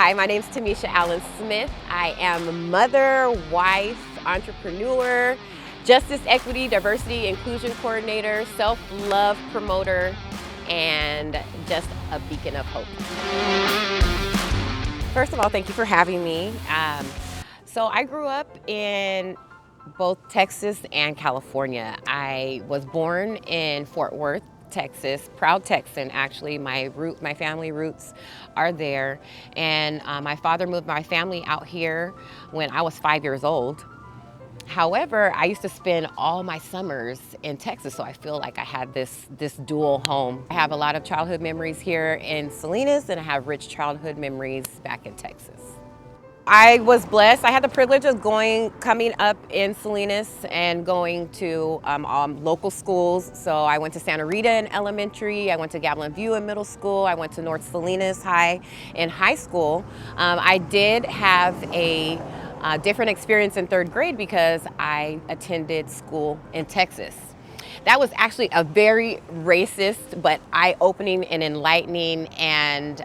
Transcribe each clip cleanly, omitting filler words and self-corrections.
Hi, my name's Tamisha L. Smith. I am a mother, wife, entrepreneur, justice, equity, diversity, inclusion coordinator, self-love promoter, and just a beacon of hope. First of all, thank you for having me. So I grew up in both Texas and California. I was born in Fort Worth, Texas, proud Texan actually. My family roots are there. And my father moved my family out here when I was 5 years old. However, I used to spend all my summers in Texas, so I feel like I had this dual home. I have a lot of childhood memories here in Salinas, and I have rich childhood memories back in Texas. I was blessed. I had the privilege of coming up in Salinas and going to local schools. So I went to Santa Rita in elementary, I went to Gavilan View in middle school, I went to North Salinas High in high school. I did have a different experience in third grade because I attended school in Texas. That was actually a very racist but eye-opening and enlightening and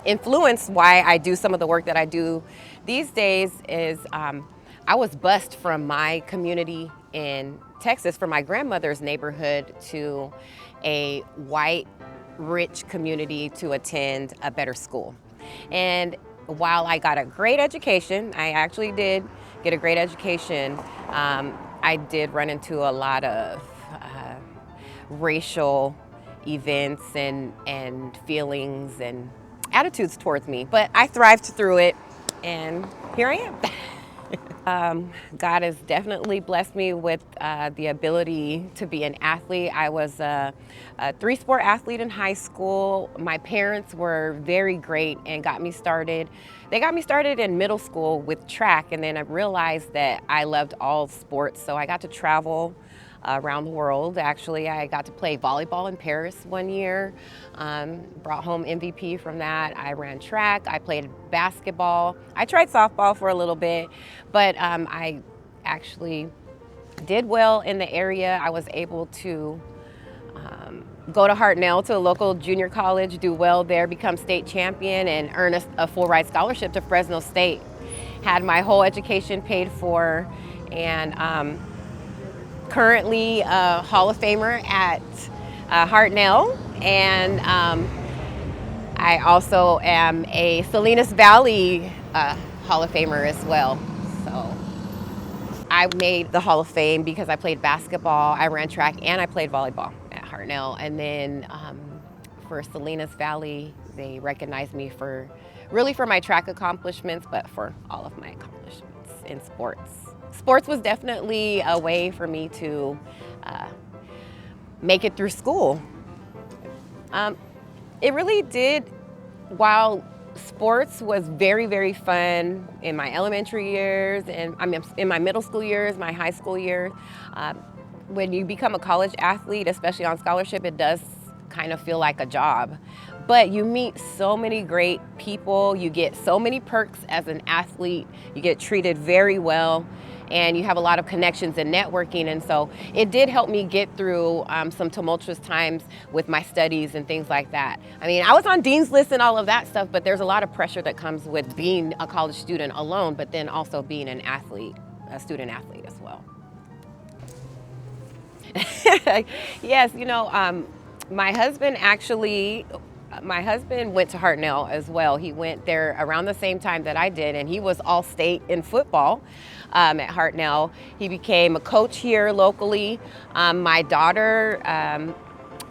influenced why I do some of the work that I do these days. Is I was bused from my community in Texas, from my grandmother's neighborhood, to a white, rich community to attend a better school. And while I got a great education, I actually did get a great education, I did run into a lot of racial events and feelings and attitudes towards me, but I thrived through it, and here I am. God has definitely blessed me with the ability to be an athlete. I was a three-sport athlete in high school. My parents were very great and got me started. They got me started in middle school with track, and then I realized that I loved all sports, so I got to travel around the world. Actually, I got to play volleyball in Paris one year, brought home MVP from that. I ran track, I played basketball. I tried softball for a little bit, but I actually did well in the area. I was able to go to Hartnell, to a local junior college, do well there, become state champion, and earn a full ride scholarship to Fresno State. Had my whole education paid for, and currently a Hall of Famer at Hartnell, and I also am a Salinas Valley Hall of Famer as well. So I made the Hall of Fame because I played basketball, I ran track, and I played volleyball at Hartnell. And then for Salinas Valley, they recognized me for my track accomplishments, but for all of my accomplishments in sports. Sports was definitely a way for me to make it through school. It really did. While sports was very, very fun in my elementary years, and in my middle school years, my high school years, when you become a college athlete, especially on scholarship, it does kind of feel like a job. But you meet so many great people, you get so many perks as an athlete, you get treated very well, and you have a lot of connections and networking. And so it did help me get through some tumultuous times with my studies and things like that. I mean, I was on Dean's List and all of that stuff, but there's a lot of pressure that comes with being a college student alone, but then also being an athlete, a student athlete as well. Yes, you know, my husband went to Hartnell as well. He went there around the same time that I did, and he was all-state in football at Hartnell. He became a coach here locally. My daughter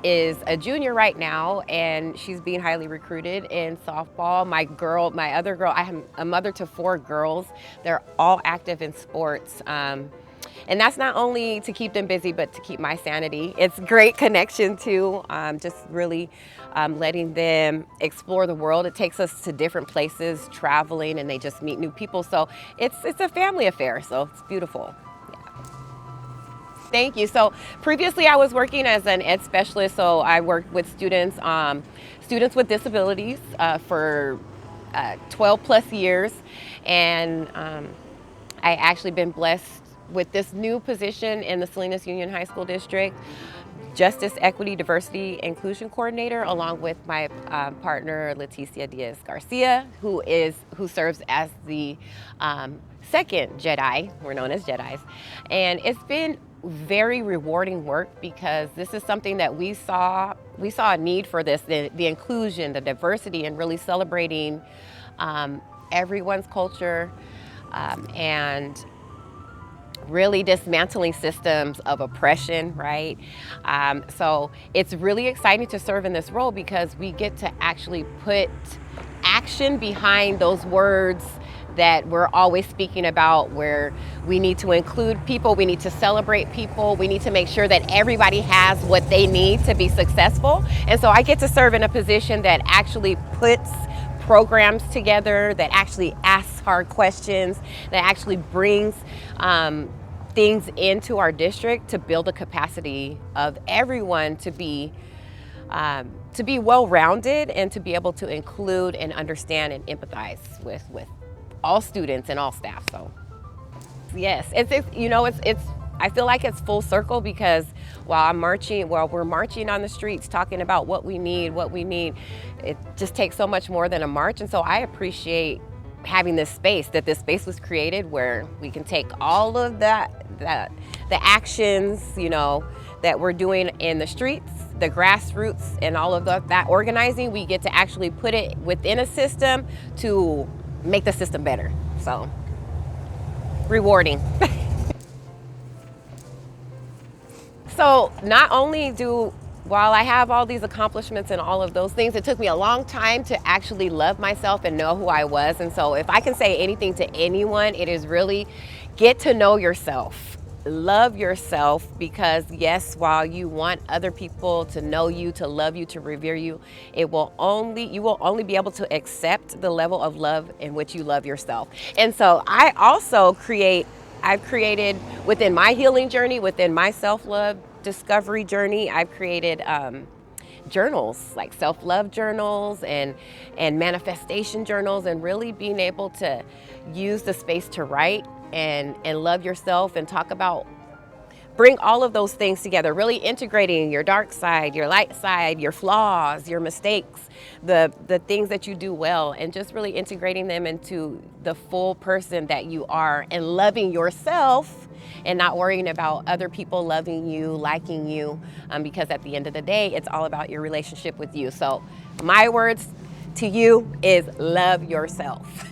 is a junior right now, and she's being highly recruited in softball. My other girl, I am a mother to 4 girls. They're all active in sports. And that's not only to keep them busy, but to keep my sanity. It's great connection too, just really letting them explore the world. It takes us to different places, traveling, and they just meet new people. So it's a family affair, so it's beautiful. Yeah. Thank you. So previously I was working as an ed specialist, so I worked with students with disabilities for 12 plus years, and I actually been blessed with this new position in the Salinas Union High School District. Justice, Equity, Diversity, Inclusion Coordinator, along with my partner Leticia Diaz Garcia, who serves as the second JEDI. We're known as JEDIs, and it's been very rewarding work because this is something that we saw a need for this, the inclusion, the diversity, and really celebrating everyone's culture and really dismantling systems of oppression, right? So it's really exciting to serve in this role because we get to actually put action behind those words that we're always speaking about, where we need to include people, we need to celebrate people, we need to make sure that everybody has what they need to be successful. And so I get to serve in a position that actually puts programs together, that actually asks hard questions, that actually brings things into our district to build the capacity of everyone to be well-rounded and to be able to include and understand and empathize with all students and all staff. So yes, it's I feel like it's full circle because while we're marching on the streets talking about what we need, it just takes so much more than a march. And so I appreciate having this space was created where we can take all of the actions, that we're doing in the streets, the grassroots, and all of that organizing, we get to actually put it within a system to make the system better. So rewarding. So not only while I have all these accomplishments and all of those things, it took me a long time to actually love myself and know who I was. And so if I can say anything to anyone, it is really get to know yourself. Love yourself, because yes, while you want other people to know you, to love you, to revere you, you will only be able to accept the level of love in which you love yourself. And so I've created within my healing journey, within my self-love discovery journey, I've created journals, like self-love journals and manifestation journals, and really being able to use the space to write and love yourself and bring all of those things together, really integrating your dark side, your light side, your flaws, your mistakes, the things that you do well, and just really integrating them into the full person that you are, and loving yourself and not worrying about other people loving you, liking you, because at the end of the day, it's all about your relationship with you. So my words to you is love yourself.